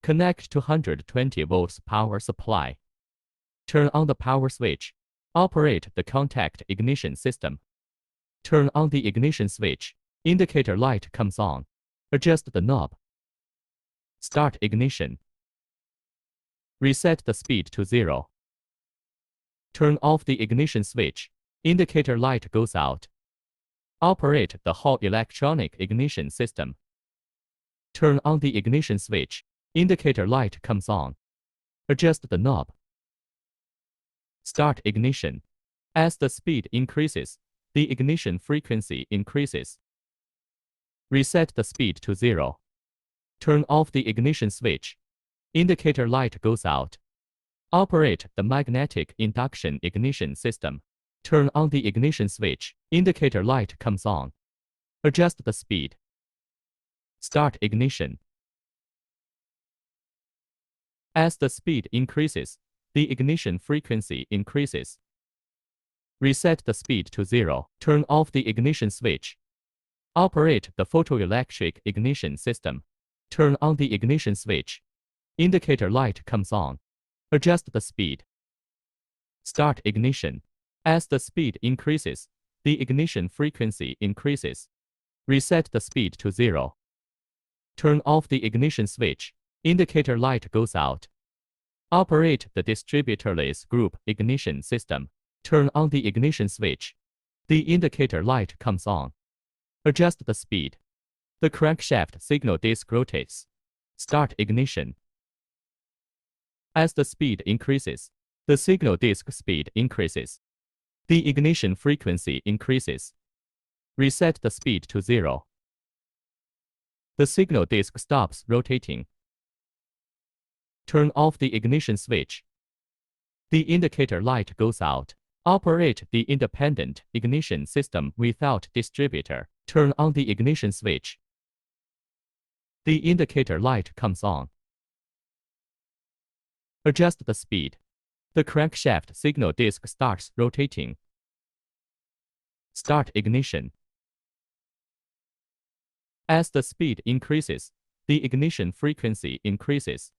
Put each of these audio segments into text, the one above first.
Connect to 120 volts power supply. Turn on the power switch. Operate the contact ignition system. Turn on the ignition switch. Indicator light comes on. Adjust the knob. Start ignition. Reset the speed to 0. Turn off the ignition switch. Indicator light goes out. Operate the Hall electronic ignition system. Turn on the ignition switch. Indicator light comes on. Adjust the knob. Start ignition. As the speed increases, the ignition frequency increases. Reset the speed to 0. Turn off the ignition switch. Indicator light goes out. Operate the magnetic induction ignition system. Turn on the ignition switch. Indicator light comes on. Adjust the speed. Start ignition. As the speed increases, the ignition frequency increases. Reset the speed to 0. Turn off the ignition switch. Operate the photoelectric ignition system. Turn on the ignition switch. Indicator light comes on. Adjust the speed. Start ignition. As the speed increases, the ignition frequency increases. Reset the speed to 0. Turn off the ignition switch. Indicator light goes out. Operate the distributorless group ignition system. Turn on the ignition switch. The indicator light comes on. Adjust the speed. The crankshaft signal disc rotates. Start ignition. As the speed increases, the signal disc speed increases. The ignition frequency increases. Reset the speed to 0. The signal disc stops rotating. Turn off the ignition switch. The indicator light goes out. Operate the independent ignition system without distributor. Turn on the ignition switch. The indicator light comes on. Adjust the speed. The crankshaft signal disc starts rotating. Start ignition. As the speed increases, the ignition frequency increases.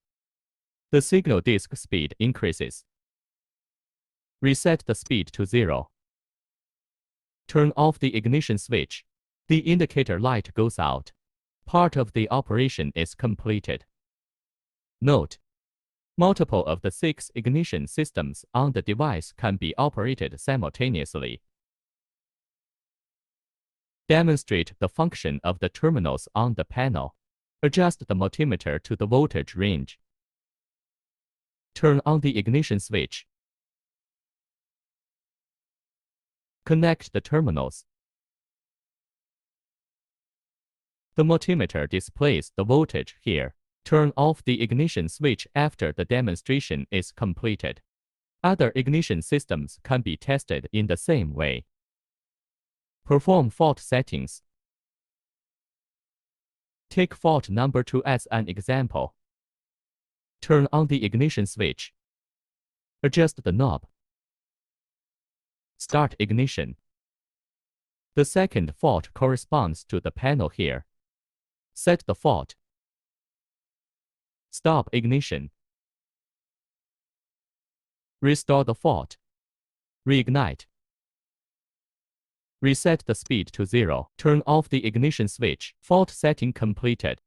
The signal disc speed increases. Reset the speed to 0. Turn off the ignition switch. The indicator light goes out. Part of the operation is completed. Note: multiple of the 6 ignition systems on the device can be operated simultaneously. Demonstrate the function of the terminals on the panel. Adjust the multimeter to the voltage range. Turn on the ignition switch. Connect the terminals. The multimeter displays the voltage here. Turn off the ignition switch after the demonstration is completed. Other ignition systems can be tested in the same way. Perform fault settings. Take fault number 2 as an example. Turn on the ignition switch. Adjust the knob. Start ignition. The second fault corresponds to the panel here. Set the fault. Stop ignition. Restore the fault. Reignite. Reset the speed to 0. Turn off the ignition switch. Fault setting completed.